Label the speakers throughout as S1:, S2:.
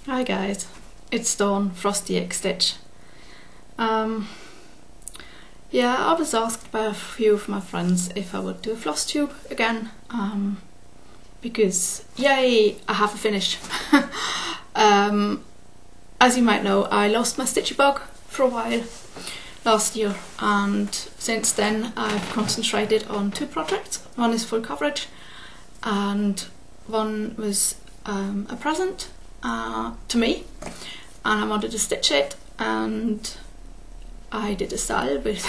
S1: Hi guys, it's Dawn, Frosty X Stitch. Yeah, I was asked by a few of my friends if I would do a Flosstube again, because yay, I have a finish. As you might know, I lost my stitchy bug for a while last year, and since then I've concentrated on two projects. One is full coverage and one was a present to me, and I wanted to stitch it, and I did a style with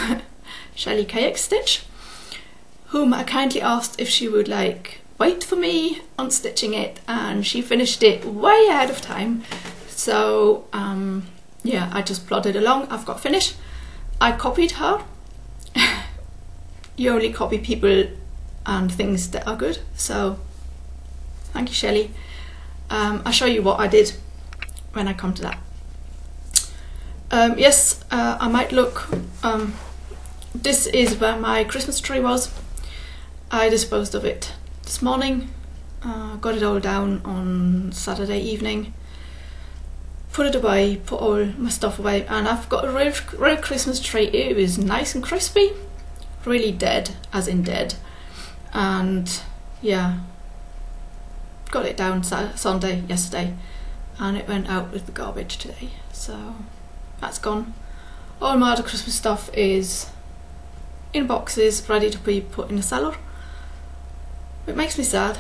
S1: Shelly KX Stitch, whom I kindly asked if she would like wait for me on stitching it, and she finished it way ahead of time. So yeah, I just plodded along. I've got finished. I copied her. You only copy people and things that are good, so thank you, Shelly. I'll show you what I did when I come to that. Yes, I might look, this is where my Christmas tree was. I disposed of it this morning, got it all down on Saturday evening, put it away, put all my stuff away, and I've got a real Christmas tree. It was nice and crispy, really dead, as in dead, and yeah, got it down Sunday yesterday, and it went out with the garbage today, so that's gone. All my other Christmas stuff is in boxes ready to be put in the cellar. It makes me sad.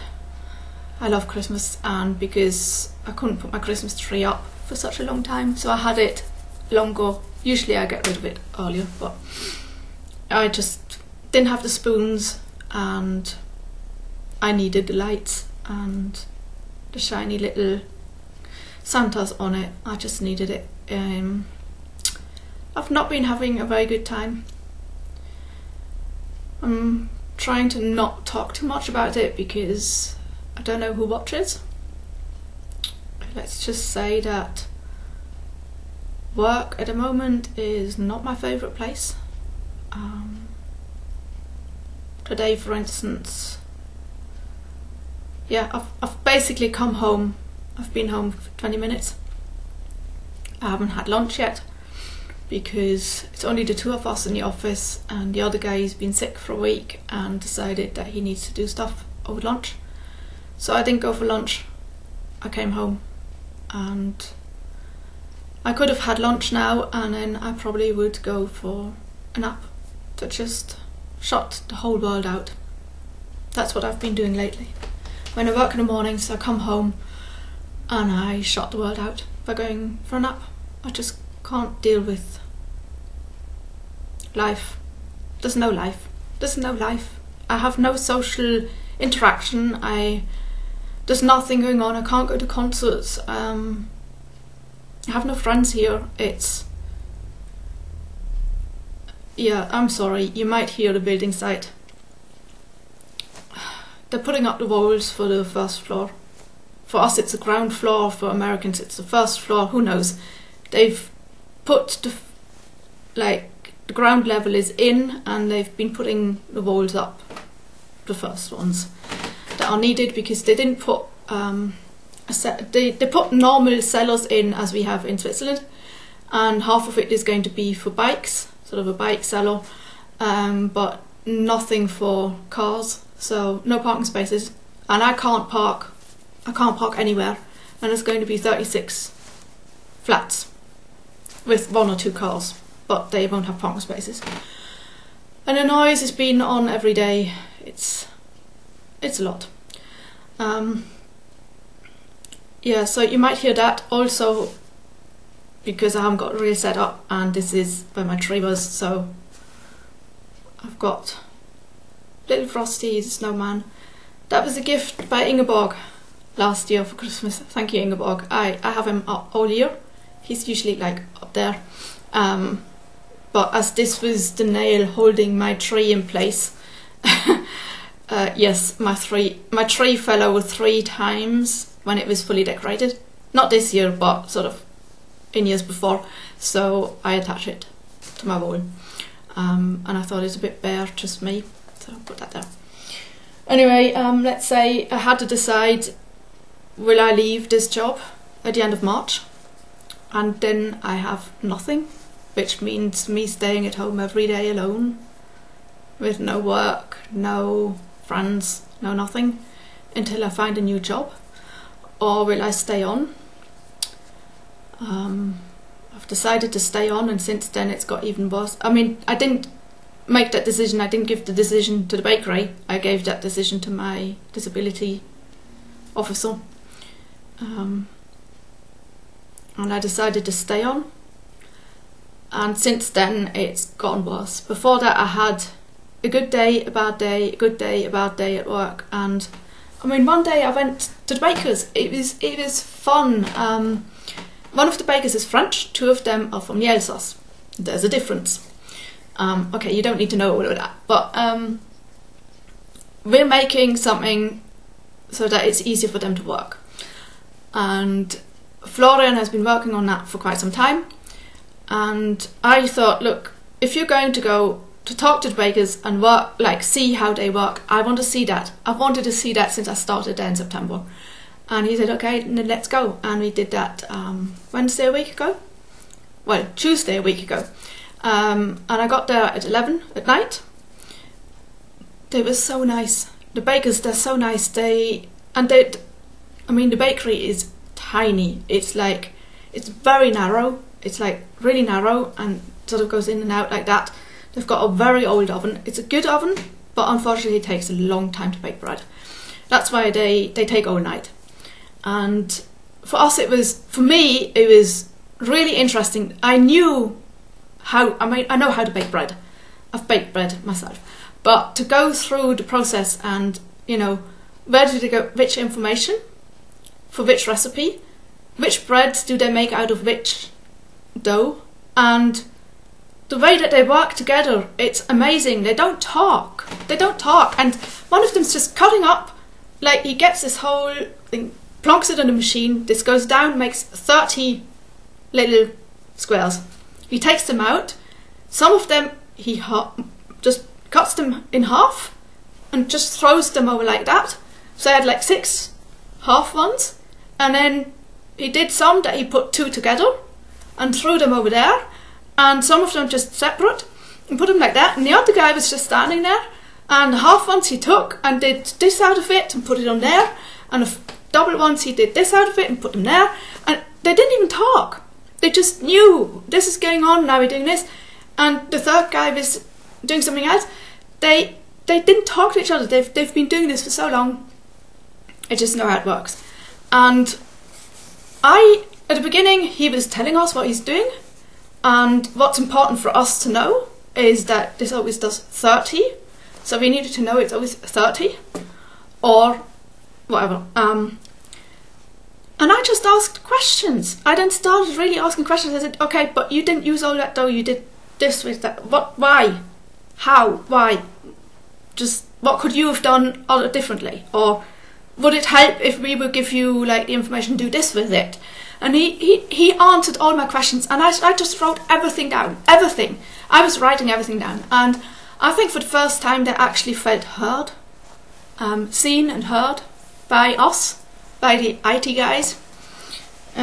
S1: I love Christmas, and because I couldn't put my Christmas tree up for such a long time, so I had it longer. Usually I get rid of it earlier, but I just didn't have the spoons, and I needed the lights and the shiny little Santas on it. I just needed it. I've not been having a very good time. I'm trying to not talk too much about it because I don't know who watches. Let's just say that work at the moment is not my favourite place. Today, for instance, yeah, I've basically come home. I've been home for 20 minutes. I haven't had lunch yet because it's only the two of us in the office, and the other guy's been sick for a week and decided that he needs to do stuff over lunch. So I didn't go for lunch. I came home, and I could have had lunch now, and then I probably would go for a nap to just shut the whole world out. That's what I've been doing lately. When I work in the mornings, I come home and I shut the world out by going for a nap. I just can't deal with life. There's no life. There's no life. I have no social interaction. There's nothing going on. I can't go to concerts. I have no friends here. Yeah, I'm sorry. You might hear the building site. They're putting up the walls for the first floor. For us it's the ground floor, for Americans it's the first floor, who knows. They've put the ground level is in, and they've been putting the walls up, the first ones that are needed, because they didn't put they put normal cellars in as we have in Switzerland, and half of it is going to be for bikes, sort of a bike cellar, but nothing for cars. So no parking spaces, and I can't park anywhere, and there's going to be 36 flats with one or two cars, but they won't have parking spaces. And the noise has been on every day. It's a lot. Yeah, so you might hear that also because I haven't got it really set up, and this is where my tree was, so I've got little Frosty, the snowman. That was a gift by Ingeborg last year for Christmas. Thank you, Ingeborg. I have him up all year. He's usually like up there. But as this was the nail holding my tree in place, yes, my tree fell over 3 times when it was fully decorated. Not this year, but sort of in years before. So I attached it to my wall. And I thought it was a bit bare, just me. So I'll put that there. Anyway, let's say I had to decide, will I leave this job at the end of March, and then I have nothing, which means me staying at home every day alone with no work, no friends, no nothing, until I find a new job. Or will I stay on? I've decided to stay on, and since then it's got even worse. I mean, I didn't make that decision, I didn't give the decision to the bakery, I gave that decision to my disability officer. And I decided to stay on, and since then it's gotten worse. Before that I had a good day, a bad day, a good day, a bad day at work, and I mean, one day I went to the baker's. It was fun. One of the bakers is French, two of them are from the Alsace. There's a difference. Okay, you don't need to know all of that, but we're making something so that it's easier for them to work. And Florian has been working on that for quite some time. And I thought, look, if you're going to go to talk to the bakers and work, like see how they work, I want to see that. I've wanted to see that since I started there in September. And he said, okay, then let's go. And we did that Wednesday a week ago. Well, Tuesday a week ago. And I got there at 11 at night. They were so nice. The bakers, they're so nice. I mean, the bakery is tiny. It's like, it's very narrow. It's like really narrow and sort of goes in and out like that. They've got a very old oven. It's a good oven, but unfortunately it takes a long time to bake bread. That's why they take all night. And for us for me it was really interesting. I know how to bake bread. I've baked bread myself. But to go through the process and, you know, where do they go, which information for which recipe, which breads do they make out of which dough, and the way that they work together, it's amazing. They don't talk, and one of them's just cutting up, like he gets this whole thing, plonks it on the machine, this goes down, makes 30 little squares. He takes them out, some of them he just cuts them in half and just throws them over like that. So I had like 6 half ones, and then he did some that he put 2 together and threw them over there, and some of them just separate and put them like that, and the other guy was just standing there, and the half ones he took and did this out of it and put it on there, and the double ones he did this out of it and put them there, and they didn't even talk. They just knew this is going on, now we're doing this, and the third guy was doing something else. They didn't talk to each other. They've been doing this for so long. I just know how it works. And at the beginning, he was telling us what he's doing, and what's important for us to know is that this always does 30, so we needed to know it's always 30 or whatever. And I just asked questions. I then started really asking questions. I said, okay, but you didn't use all that dough, you did this with that. What? Why? How? Why? Just what could you have done differently? Or would it help if we would give you like the information, do this with it? And he answered all my questions, and I just wrote everything down, everything. I was writing everything down, and I think for the first time they actually felt heard, seen and heard by us, by the IT guys. They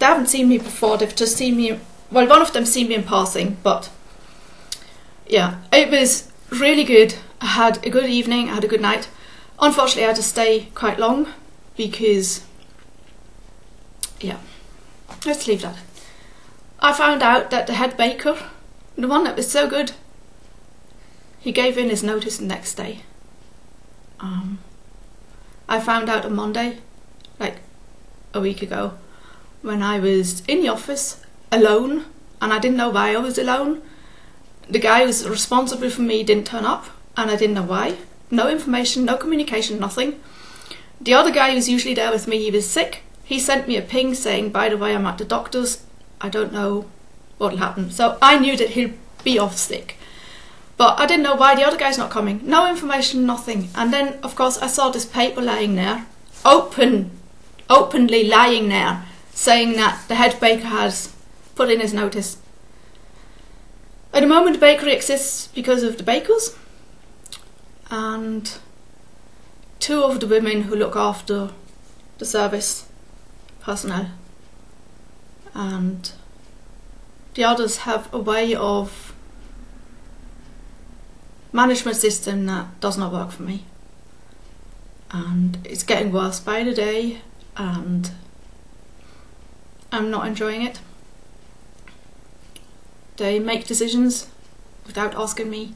S1: haven't seen me before, they've just seen me, well, one of them seen me in passing, but yeah, it was really good. I had a good evening, I had a good night. Unfortunately I had to stay quite long because, yeah, let's leave that. I found out that the head baker, the one that was so good, he gave in his notice the next day. I found out on Monday, like a week ago, when I was in the office alone, and I didn't know why I was alone. The guy who was responsible for me didn't turn up, and I didn't know why. No information, no communication, nothing. The other guy who's usually there with me, he was sick. He sent me a ping saying, by the way, I'm at the doctor's. I don't know what'll happen. So I knew that he'll be off sick. But I didn't know why the other guy's not coming. No information, nothing. And then, of course, I saw this paper lying there, openly lying there, saying that the head baker has put in his notice. At the moment, the bakery exists because of the bakers and 2 of the women who look after the service personnel. and the others have a way of management system that does not work for me, and it's getting worse by the day and I'm not enjoying it. They make decisions without asking me.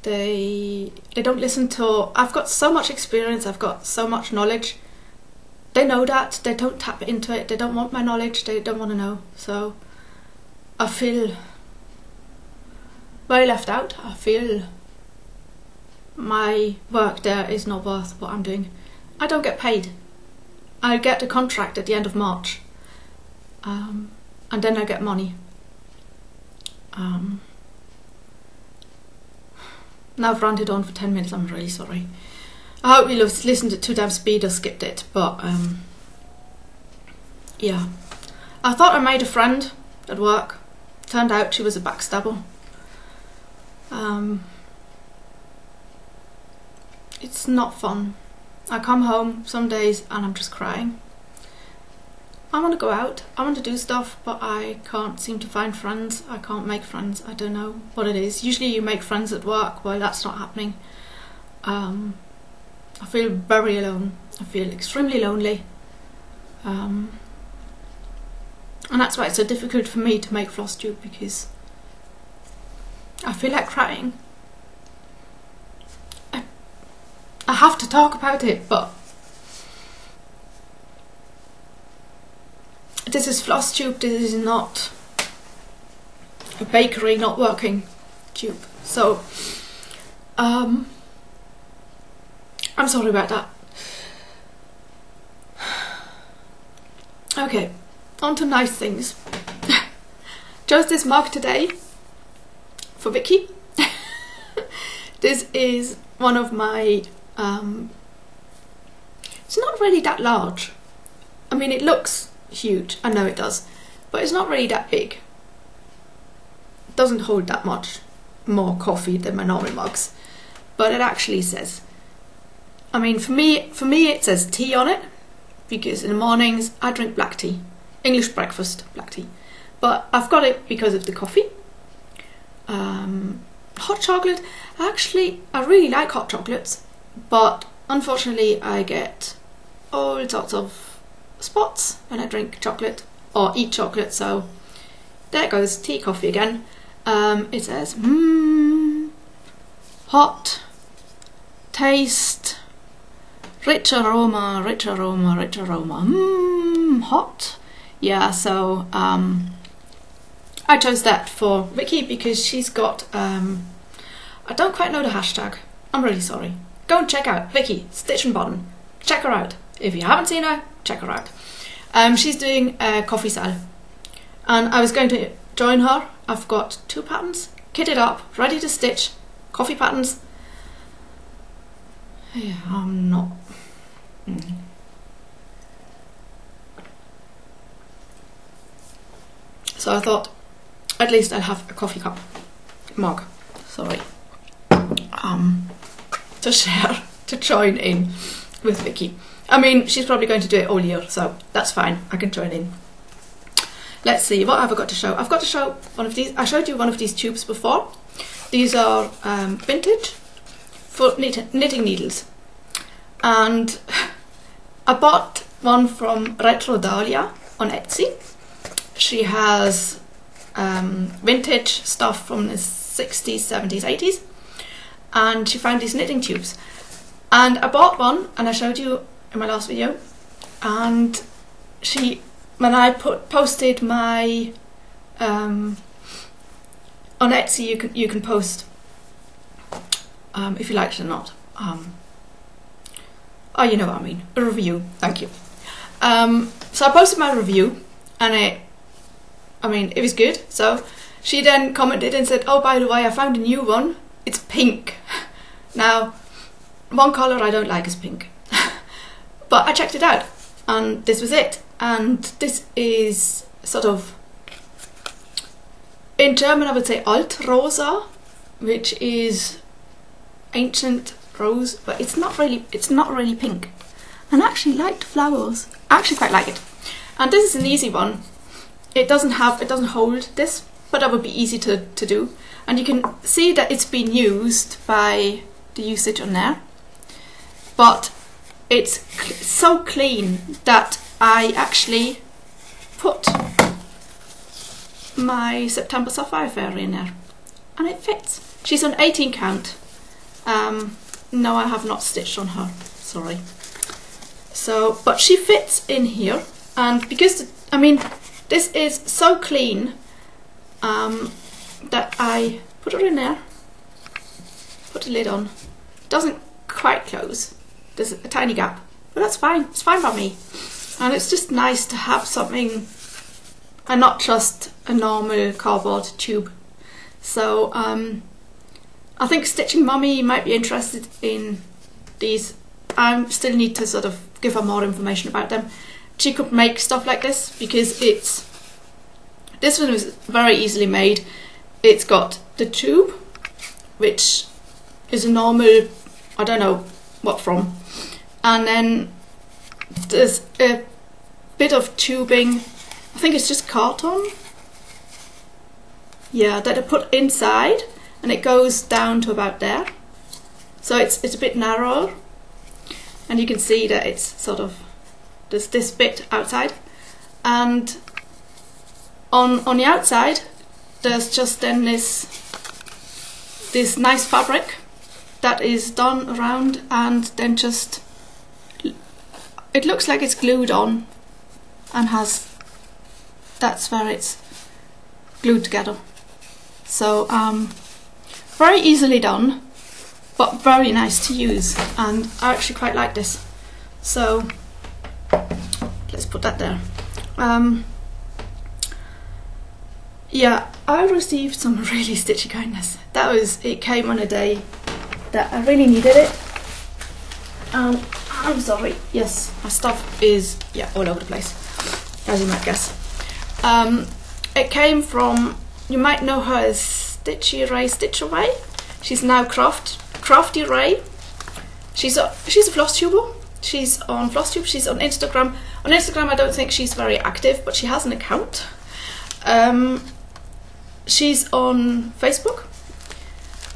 S1: They don't listen to... I've got so much experience, I've got so much knowledge. They know that, they don't tap into it, they don't want my knowledge, they don't want to know. So I feel very left out. I feel my work there is not worth what I'm doing. I don't get paid. I get a contract at the end of March, and then I get money. Now I've ranted on for 10 minutes, I'm really sorry. I hope you listened at 2 times speed or skipped it, but yeah. I thought I made a friend at work. Turned out she was a backstabber. It's not fun. I come home some days and I'm just crying. I want to go out, I want to do stuff, but I can't seem to find friends. I can't make friends. I don't know what it is. Usually you make friends at work. Well, that's not happening. I feel very alone. I feel extremely lonely. And that's why it's so difficult for me to make Flosstube, because I feel like crying. I have to talk about it, but this is Flosstube, this is not a bakery not working tube. So I'm sorry about that. Okay, on to nice things. Chose this mug today for Vicky. This is one of my it's not really that large. I mean, it looks huge, I know it does, but it's not really that big. It doesn't hold that much more coffee than my normal mugs, but it actually says, I mean, for me it says tea on it, because in the mornings I drink black tea, English breakfast black tea, but I've got it because of the coffee. Hot chocolate, actually I really like hot chocolates, but unfortunately I get all sorts of spots when I drink chocolate or eat chocolate, so there goes tea coffee again. It says hot, taste, rich aroma, rich aroma, rich aroma, hot. Yeah, so I chose that for Vicky because she's got I don't quite know the hashtag, I'm really sorry. Go and check out Vicky Stitch and Button, check her out. If you haven't seen her, check her out. She's doing a coffee sale, and I was going to join her. I've got 2 patterns kitted up, ready to stitch, coffee patterns. Yeah, I'm not. So I thought, at least I'll have a coffee cup mug. Sorry. To share, to join in with Vicky. I mean, she's probably going to do it all year, so that's fine. I can join in. Let's see, what have I got to show? I've got to show one of these. I showed you one of these tubes before. These are vintage for knitting needles. And I bought one from RetroDelia on Etsy. She has vintage stuff from the 60s, 70s, 80s. And she found these knitting tubes. And I bought one, and I showed you in my last video. And when I posted my on Etsy, you can post if you liked it or not. Oh, you know what I mean, a review. Thank you. So I posted my review, and it was good. So she then commented and said, "Oh, by the way, I found a new one. It's pink." Now, one colour I don't like is pink, but I checked it out, and this was it. And this is sort of, in German I would say Altrosa, which is ancient rose, but it's not really pink. And I actually like the flowers. I actually quite like it. And this is an easy one. it doesn't hold this, but that would be easy to do. And you can see that it's been used by the usage on there, but it's so clean that I actually put my September Sapphire Fairy in there, and it fits. She's on 18 count. No, I have not stitched on her, sorry. So, but she fits in here, and because, I mean, this is so clean that I put her in there, put the lid on. It doesn't quite close, there's a tiny gap, but that's fine, it's fine by me. And it's just nice to have something and not just a normal cardboard tube. So I think Stitching Mummy might be interested in these. I still need to sort of give her more information about them. She could make stuff like this because this one was very easily made. It's got the tube, which is a normal, I don't know what from, and then there's a bit of tubing, I think it's just carton, yeah, that I put inside, and it goes down to about there. So it's a bit narrower, and you can see that it's sort of, there's this bit outside, and on the outside there's just then this nice fabric that is done around, and then just, it looks like it's glued on and has, that's where it's glued together. So very easily done, but very nice to use, and I actually quite like this. So let's put that there. Yeah, I received some really stitchy kindness. It came on a day that I really needed it. I'm sorry, yes, my stuff is, yeah, all over the place, as you might guess. It came from, you might know her as Stitchy Ray Stitch Away. She's now Crafty Ray. She's a Flosstuber. She's on Flosstube, she's on Instagram. On Instagram I don't think she's very active, but she has an account. She's on Facebook.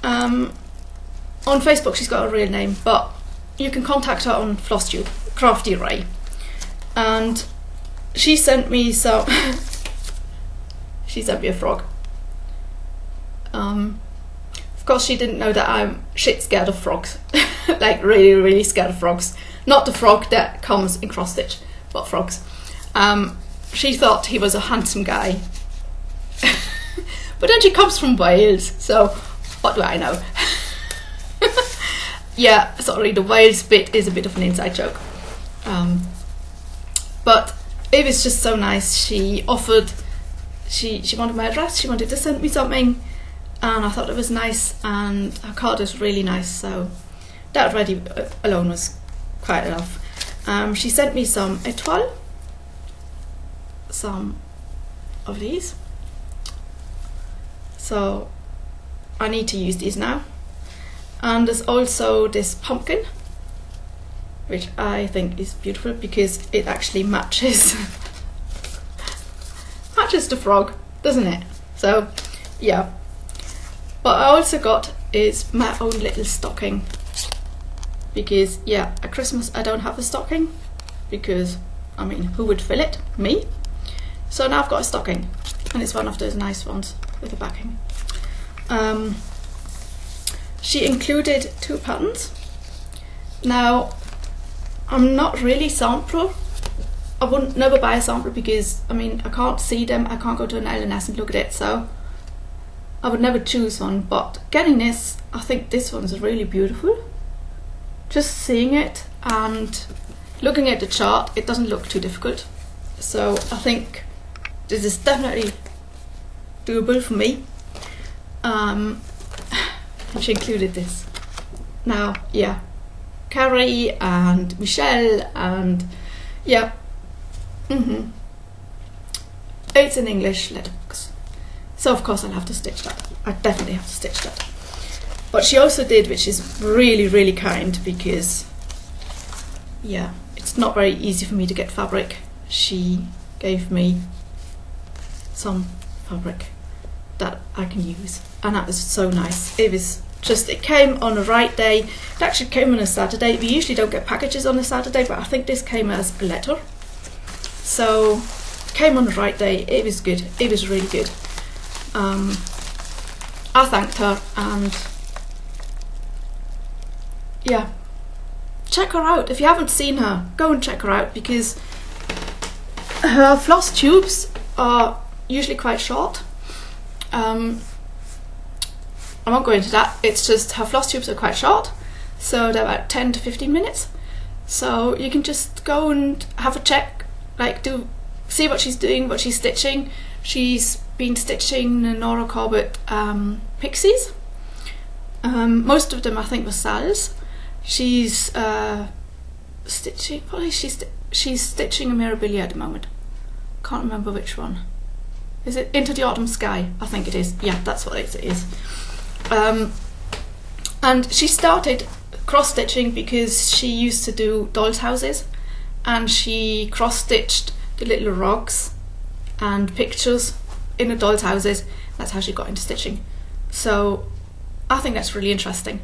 S1: On Facebook she's got a real name, but you can contact her on Flosstube, Crafty Ray. And she sent me some she sent me a frog. Of course she didn't know that I'm shit scared of frogs. Like really, really scared of frogs. Not the frog that comes in cross stitch, but frogs. She thought he was a handsome guy. But then she comes from Wales, so what do I know? Yeah, sorry, the Wales bit is a bit of an inside joke. But it was just so nice. She offered, she wanted my address, she wanted to send me something, and I thought it was nice, and her card is really nice, so that already alone was quite enough. She sent me some étoiles, some of these, so I need to use these now. And there's also this pumpkin, which I think is beautiful because it actually matches matches the frog, doesn't it? So yeah. What I also got is my own little stocking, because yeah, at Christmas I don't have a stocking, because I mean, who would fill it? Me. So now I've got a stocking, and it's one of those nice ones with a backing. She included 2 patterns. Now, I'm not really sampler. I wouldn't never buy a sampler because, I mean, I can't see them. I can't go to an LNS and look at it, so I would never choose one. But getting this, I think this one's really beautiful. Just seeing it and looking at the chart, it doesn't look too difficult. So I think this is definitely doable for me. She included this. Now, yeah, Carrie and Michelle, and yeah, it's in English letterbox, so of course I'll have to stitch that. I definitely have to stitch that. But she also did, which is really, really kind, because yeah, it's not very easy for me to get fabric. She gave me some fabric that I can use, and that was so nice. It was just, it came on the right day. It actually came on a Saturday. We usually don't get packages on a Saturday, but I think this came as a letter, so it came on the right day. It was good. It was really good. I thanked her, and yeah, check her out. If you haven't seen her, go and check her out, because her floss tubes are usually quite short. I won't go into that. It's just her floss tubes are quite short, so they're about 10 to 15 minutes. So you can just go and have a check, like see what she's doing, what she's stitching. She's been stitching the Nora Corbett pixies. Most of them I think were Sal's. She's stitching, probably she's stitching a Mirabilia at the moment. Can't remember which one. Is it Into the Autumn Sky? I think it is. Yeah, that's what it is. And she started cross stitching because she used to do dolls' houses, and she cross stitched the little rugs and pictures in the dolls' houses. That's how she got into stitching. So I think that's really interesting.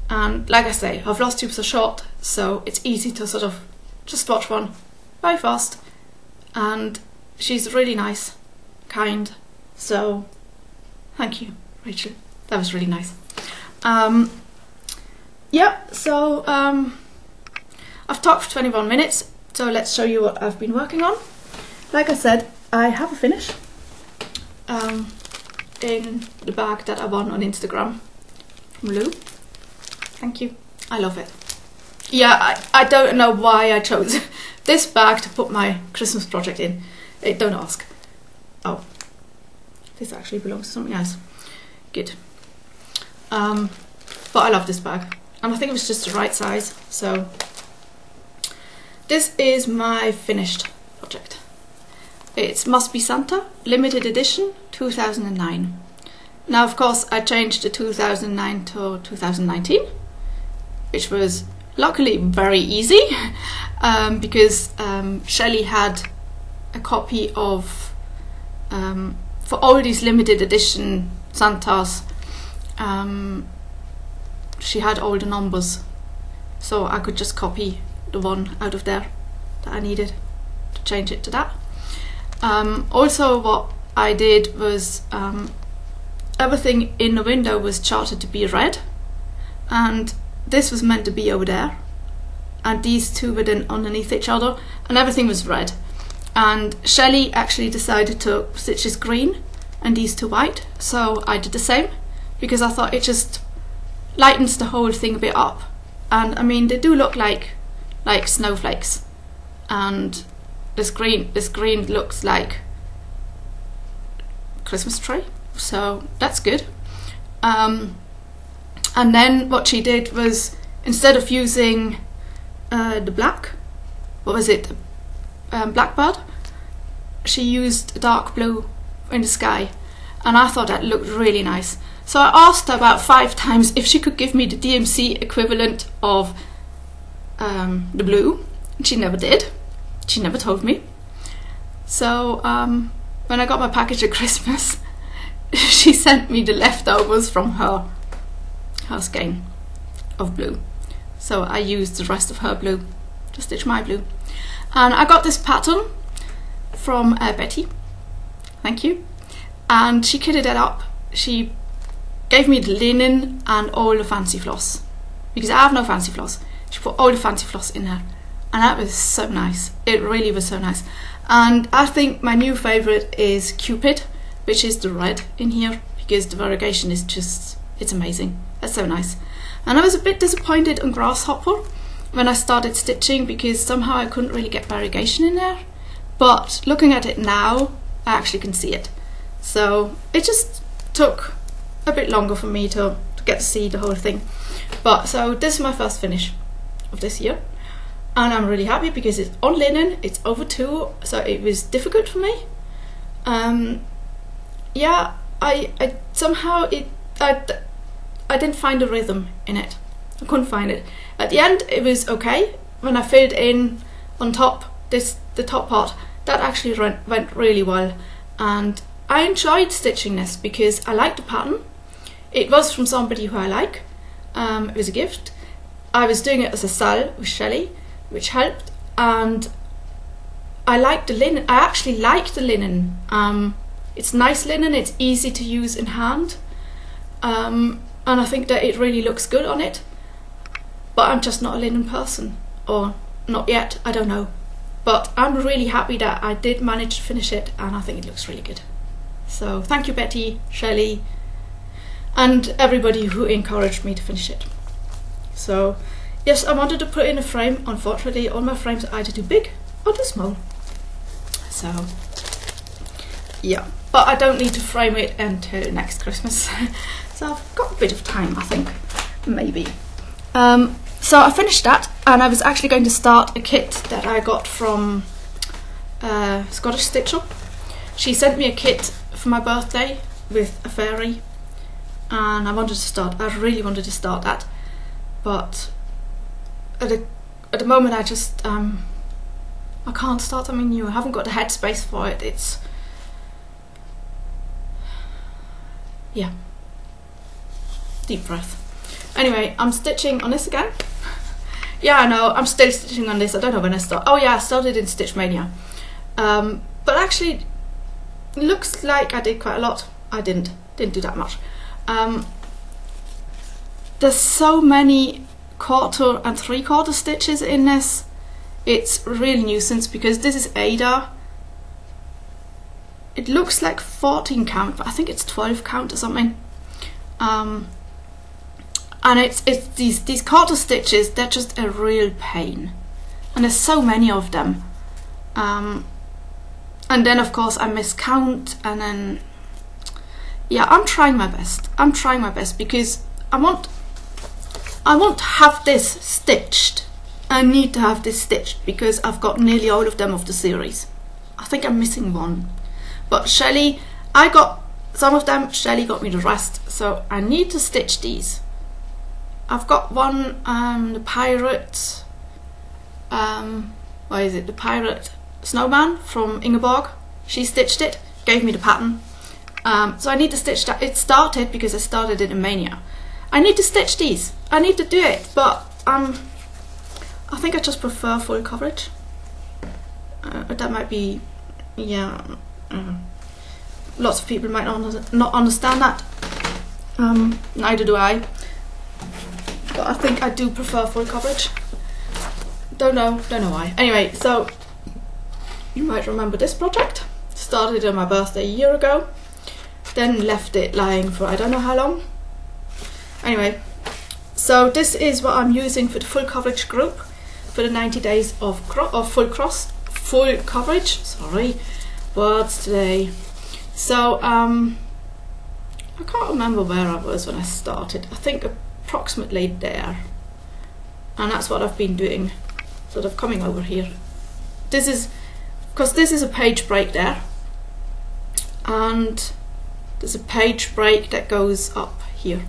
S1: And like I say, her floss tubes are short, so it's easy to sort of just watch one very fast. And she's really nice, kind. So thank you, Rachel. That was really nice. Yeah, so I've talked for 21 minutes, so let's show you what I've been working on. Like I said, I have a finish in the bag that I won on Instagram from Lou. Thank you. I love it. Yeah, I don't know why I chose this bag to put my Christmas project in. Don't ask. Oh, this actually belongs to something else. Good. But I love this bag, and I think it was just the right size. So this is my finished project. It must be Santa, limited edition, 2009. Now, of course, I changed the 2009 to 2019, which was luckily very easy, because Shelley had a copy of, for all these limited edition Santas, she had all the numbers, so I could just copy the one out of there that I needed to change it to that. Also, what I did was everything in the window was charted to be red, and this was meant to be over there, and these two were then underneath each other, and everything was red. And Shelley actually decided to stitch this green and these two white, so I did the same, because I thought it just lightens the whole thing a bit up. And I mean, they do look like snowflakes, and this green looks like Christmas tree, so that's good. And then what she did was, instead of using the black, what was it, Blackbird, she used dark blue in the sky, and I thought that looked really nice. So I asked her about 5 times if she could give me the DMC equivalent of the blue, and she never did. She never told me. So when I got my package at Christmas, she sent me the leftovers from her skein of blue. So I used the rest of her blue to stitch my blue. And I got this pattern from Betty, thank you, and she kitted it up. She gave me the linen and all the fancy floss, because I have no fancy floss. She put all the fancy floss in there, and that was so nice. It really was so nice. And I think my new favourite is Cupid, which is the red in here, because the variegation is just, it's amazing. That's so nice. And I was a bit disappointed on Grasshopper when I started stitching, because somehow I couldn't really get variegation in there. But looking at it now, I actually can see it. So it just took a bit longer for me to get to see the whole thing. But so this is my first finish of this year, and I'm really happy because it's on linen, it's over 2, so it was difficult for me. Yeah, I somehow I didn't find a rhythm in it. I couldn't find it. At the end it was okay. When I filled in on top, the top part, that actually went really well, and I enjoyed stitching this because I liked the pattern. It was from somebody who I like. It was a gift. I was doing it as a sal with Shelley, which helped, and I liked the linen. I actually liked the linen. It's nice linen, it's easy to use in hand, and I think that it really looks good on it. But I'm just not a linen person, or not yet, I don't know. But I'm really happy that I did manage to finish it, and I think it looks really good. So thank you, Betty, Shelley, and everybody who encouraged me to finish it. So yes, I wanted to put in a frame. Unfortunately, all my frames are either too big or too small. So yeah, but I don't need to frame it until next Christmas. So I've got a bit of time, I think, maybe. So I finished that, and I was actually going to start a kit that I got from Scottish Stitcher. She sent me a kit for my birthday with a fairy, and I really wanted to start that, but at the moment I just I can't start something new. I haven't got the headspace for it. It's, yeah, deep breath. Anyway, I'm stitching on this again. Yeah, I know, I'm still stitching on this. I don't know when I start. Oh yeah, I started in Stitch Mania. But actually, it looks like I did quite a lot. I didn't do that much. There's so many 1/4 and 3/4 stitches in this. It's a real nuisance because this is Ada. It looks like 14 count, but I think it's 12 count or something. And it's these 1/4 stitches, they're just a real pain, and there's so many of them. And then of course I miscount, and then yeah, I'm trying my best. I'm trying my best because I want to have this stitched. I need to have this stitched because I've got nearly all of them of the series. I think I'm missing one, but Shelley, I got some of them, Shelley got me the rest, so I need to stitch these. I've got one, the pirate, what is it, the pirate snowman from Ingeborg. She stitched it, gave me the pattern. So I need to stitch that. It started because I started it in Mania. I need to stitch these. I need to do it, but I think I just prefer full coverage. That might be, yeah, lots of people might not understand that. Neither do I. But I think I do prefer full coverage. Don't know why. Anyway, so you might remember this project. Started on my birthday a year ago, then left it lying for I don't know how long. Anyway, so this is what I'm using for the full coverage group for the 90 days of full coverage. Sorry, words today. So I can't remember where I was when I started. I think approximately there, and that's what I've been doing, sort of coming over here. This is because this is a page break there, and there's a page break that goes up here,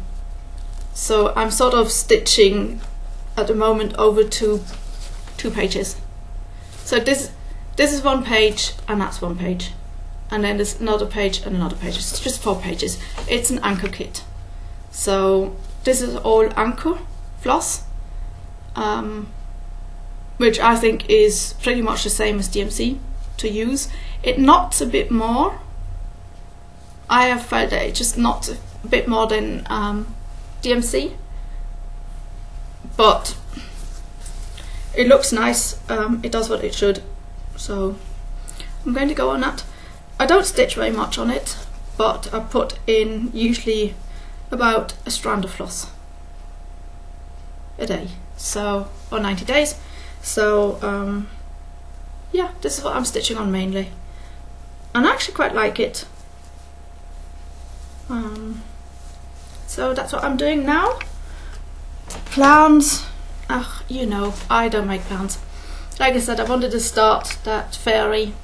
S1: so I'm sort of stitching at the moment over two pages. So this is one page, and that's one page, and then there's another page and another page. It's just 4 pages. It's an anchor kit, so this is all anchor floss, which I think is pretty much the same as DMC to use. It knots a bit more. I have felt that it just knots a bit more than DMC, but it looks nice. It does what it should, so I'm going to go on that. I don't stitch very much on it, but I put in usually about a strand of floss a day, so, or 90 days. So yeah, this is what I'm stitching on mainly, and I actually quite like it. So that's what I'm doing now. Plans, you know, I don't make plans. Like I said, I wanted to start that fairy.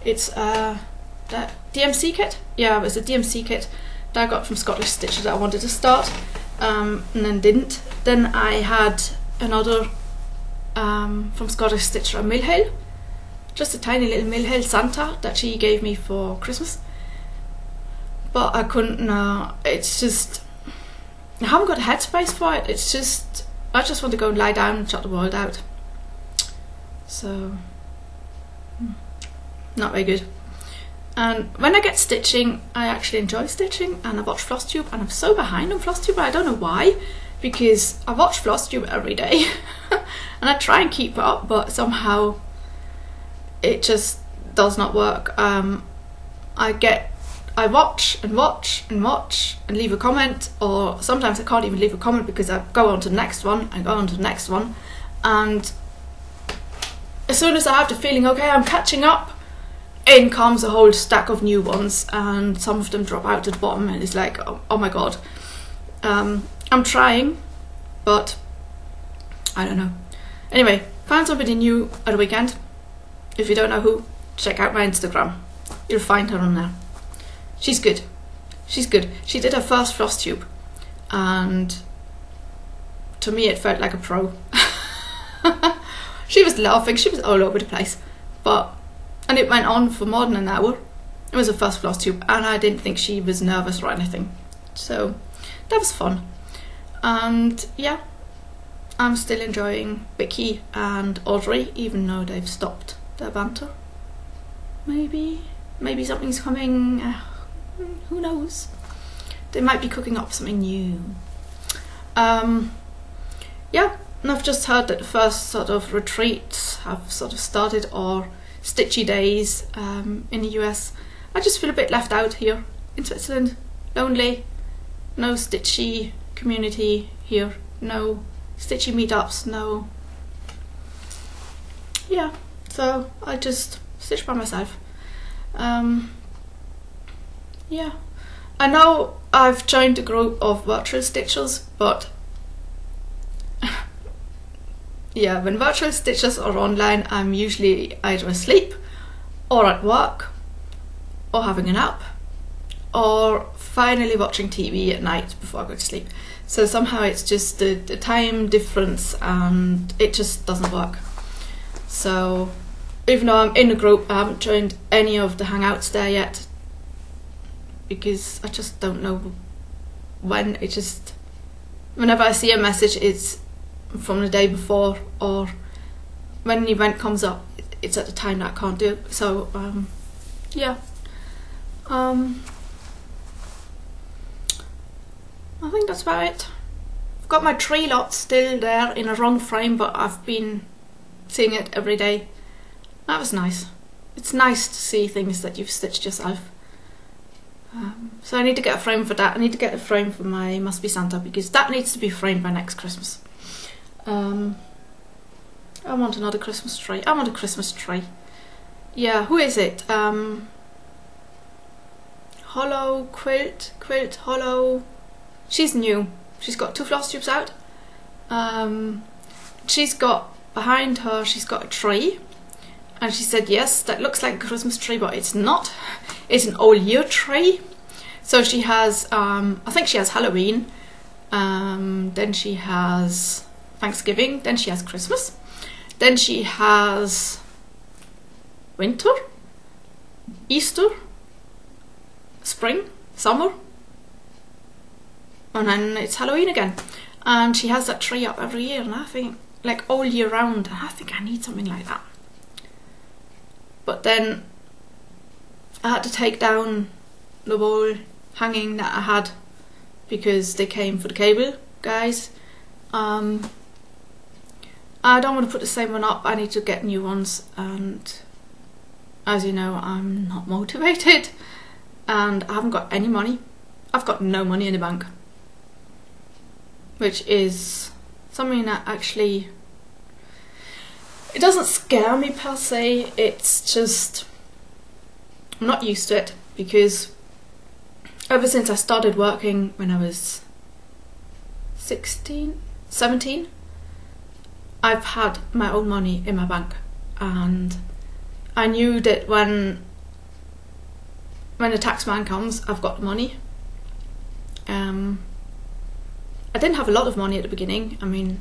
S1: It's that DMC kit. Yeah, it was a DMC kit that I got from Scottish Stitcher that I wanted to start, and then didn't. Then I had another from Scottish Stitcher, a Millhale, just a tiny little Millhale Santa that she gave me for Christmas. but I couldn't. It's just I haven't got headspace for it. It's just I just want to go and lie down and shut the world out. So not very good. And when I get stitching, I actually enjoy stitching, and I watch Flosstube, and I'm so behind on Flosstube. I don't know why, because I watch Flosstube every day and I try and keep up, but somehow it just does not work. I watch and watch and watch and leave a comment, or sometimes I can't even leave a comment because I go on to the next one and go on to the next one, and as soon as I have the feeling, okay, I'm catching up, in comes a whole stack of new ones, and some of them drop out to the bottom, and it's like, oh my god. I'm trying, but I don't know. Anyway, found somebody new at the weekend. If you don't know who, check out my Instagram. You'll find her on there. She's good. She's good. She did her first Flosstube, and to me it felt like a pro. She was laughing, she was all over the place, and it went on for more than an hour. It was her first Flosstube, and I didn't think she was nervous or anything, so that was fun. And yeah, I'm still enjoying Vicky and Audrey, even though they've stopped their banter. Maybe something's coming, who knows. They might be cooking up something new. Yeah, and I've just heard that the first sort of retreats have sort of started, or stitchy days in the US. I just feel a bit left out here in Switzerland, lonely, no stitchy community here, no stitchy meetups, no. Yeah, so I just stitch by myself. Yeah, I know I've joined a group of virtual stitchers, but yeah, when virtual stitchers are online, I'm usually either asleep or at work or having a nap or finally watching TV at night before I go to sleep. So somehow it's just the time difference, and it just doesn't work. So even though I'm in a group, I haven't joined any of the hangouts there yet, because I just don't know when. It just, whenever I see a message, it's from the day before, or when an event comes up, it's at the time that I can't do it. So yeah, I think that's about it. I've got my tree lot still there in a wrong frame, but I've been seeing it every day. That was nice. It's nice to see things that you've stitched yourself. So I need to get a frame for that. I need to get a frame for my Must Be Santa, because that needs to be framed by next Christmas. I want another Christmas tree. I want a Christmas tree. Yeah, who is it? Hollow Quilt Hollow. She's new. She's got 2 Flosstubes out. She's got, behind her, she's got a tree, and she said, yes, that looks like a Christmas tree, but it's not. It's an all year tree. So she has, I think she has Halloween, then she has Thanksgiving, then she has Christmas, then she has winter, Easter, spring, summer, and then it's Halloween again. And she has that tree up every year, and I think, like, all year round, and I think I need something like that. But then I had to take down the wall hanging that I had, because they came for the cable guys. I don't want to put the same one up. I need to get new ones, and as you know, I'm not motivated, and I haven't got any money. I've got no money in the bank, which is something that actually, it doesn't scare me per se. It's just, I'm not used to it, because ever since I started working when I was 17, I've had my own money in my bank, and I knew that when the taxman comes, I've got the money. I didn't have a lot of money at the beginning. I mean,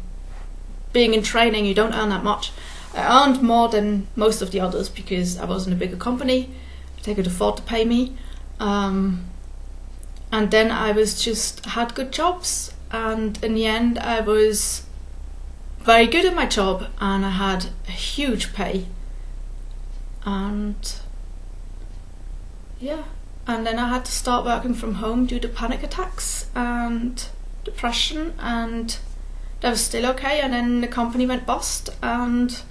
S1: being in training, you don't earn that much. I earned more than most of the others because I was in a bigger company. They could afford to pay me. and then I was just had good jobs, and in the end I was very good at my job and I had a huge pay, and yeah, and then I had to start working from home due to panic attacks and depression, and that was still okay, and then the company went bust, and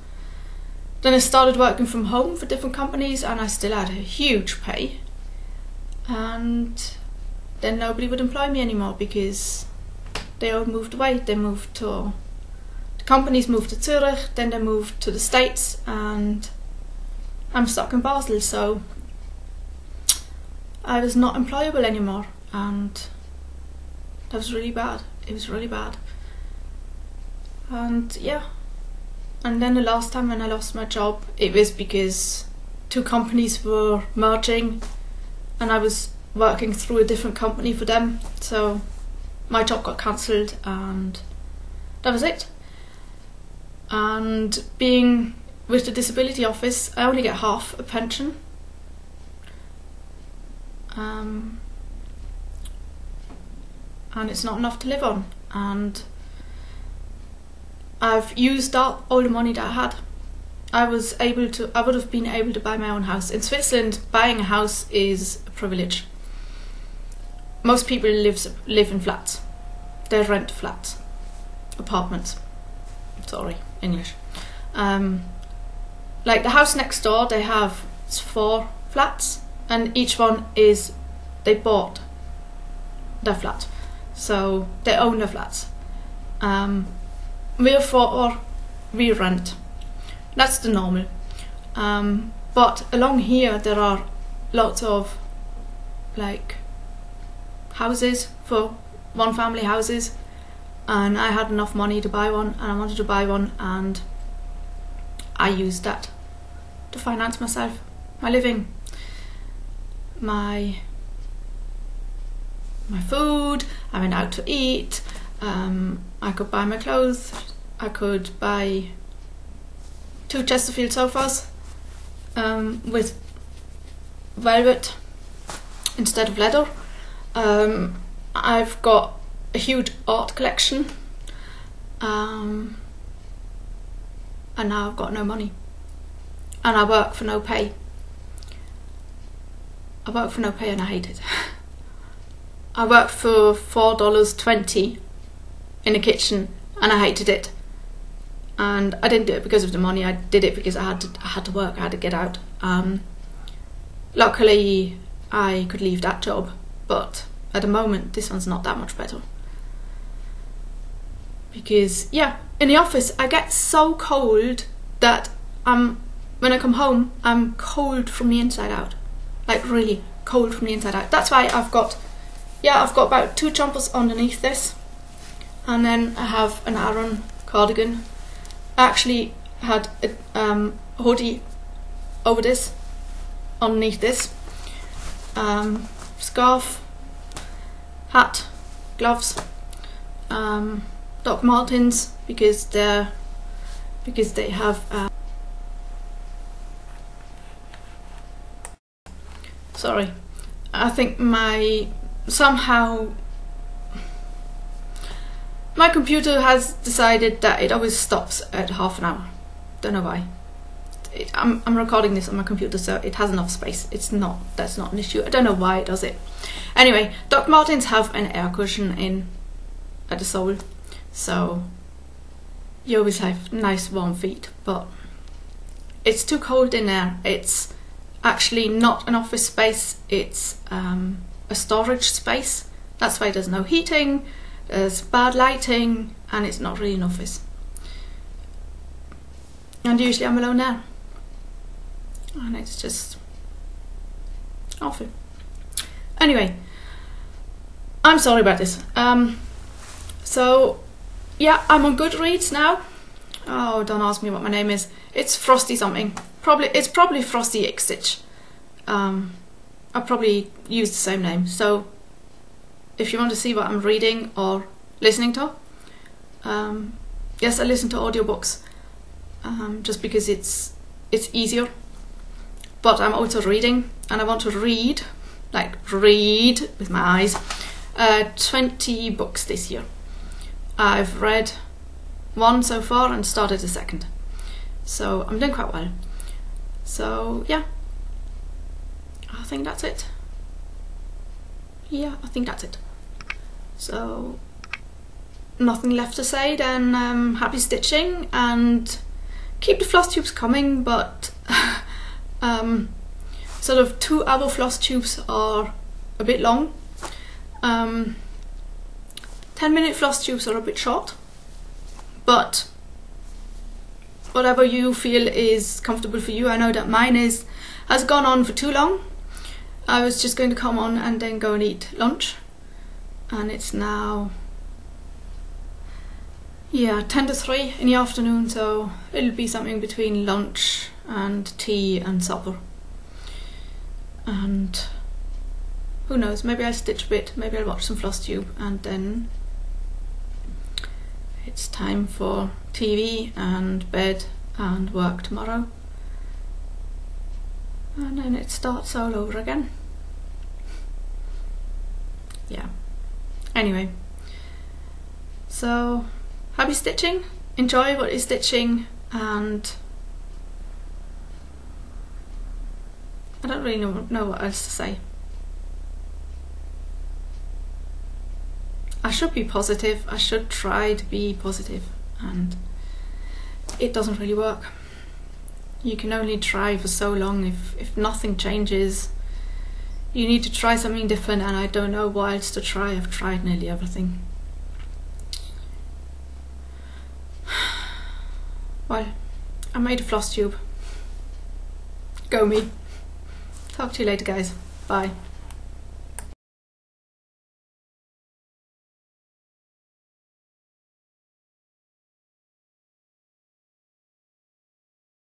S1: then I started working from home for different companies and I still had a huge pay, and then nobody would employ me anymore because they all moved away. They moved to, the companies moved to Zurich, then they moved to the States, and I'm stuck in Basel, so I was not employable anymore, and that was really bad. It was really bad. And yeah, and then the last time when I lost my job, it was because two companies were merging and I was working through a different company for them, so my job got cancelled and that was it. And being with the disability office, I only get half a pension, and it's not enough to live on, and I've used up all the money that I had. I would have been able to buy my own house. In Switzerland, buying a house is a privilege. Most people live in flats. They rent flats, apartments. Sorry, English. Like the house next door, they have 4 flats, and each one is, they bought their flat, so they own their flats. We rent. That's the normal. But along here there are lots of like houses for one family houses, and I had enough money to buy one, and I wanted to buy one, and I used that to finance myself, my living, my food. I went out to eat. I could buy my clothes. I could buy 2 Chesterfield sofas with velvet instead of leather. I've got a huge art collection, and now I've got no money, and I work for no pay. I work for no pay and I hate it. I worked for $4.20 in the kitchen and I hated it. And I didn't do it because of the money, I did it because I had to work, I had to get out. Luckily I could leave that job, but at the moment this one's not that much better. Because yeah, in the office I get so cold that when I come home I'm cold from the inside out. Like really cold from the inside out. That's why I've got about 2 jumpers underneath this, and then I have an Aran cardigan. I actually had a hoodie over this, underneath this, scarf, hat, gloves, Doc Martens because they have sorry, I think somehow my computer has decided that it always stops at half an hour. Don't know why. I'm recording this on my computer, so it has enough space. That's not an issue. I don't know why it does it. Anyway, Doc Martens have an air cushion at the sole, so you always have nice warm feet, but it's too cold in there. It's actually not an office space, it's a storage space. That's why there's no heating, there's bad lighting, and it's not really an office. And usually I'm alone there, and it's just awful. Anyway, I'm sorry about this. So yeah, I'm on Goodreads now. Oh, don't ask me what my name is. It's Frosty something. It's probably Frosty Ixtich. I'll probably use the same name. So if you want to see what I'm reading or listening to, yes, I listen to audiobooks just because it's easier. But I'm also reading, and I want to read like read with my eyes, 20 books this year. I've read one so far and started a second, so I'm doing quite well. So yeah, I think that's it. Yeah, I think that's it. So nothing left to say then. Happy stitching, and keep the floss tubes coming, but sort of 2 hour floss tubes are a bit long. 10-minute floss tubes are a bit short, but whatever you feel is comfortable for you. I know that mine has gone on for too long. I was just going to come on and then go and eat lunch, and it's now, yeah, 10 to 3 in the afternoon, so it'll be something between lunch and tea and supper. And who knows, maybe I'll stitch a bit, maybe I'll watch some Flosstube, and then it's time for TV and bed and work tomorrow. And then it starts all over again. Yeah. Anyway, so happy stitching, enjoy what you're stitching, and I don't really know what else to say. I should be positive, I should try to be positive, and it doesn't really work. You can only try for so long. If nothing changes, you need to try something different, and I don't know what else to try. I've tried nearly everything. Well, I made a floss tube. Go me. Talk to you later, guys. Bye.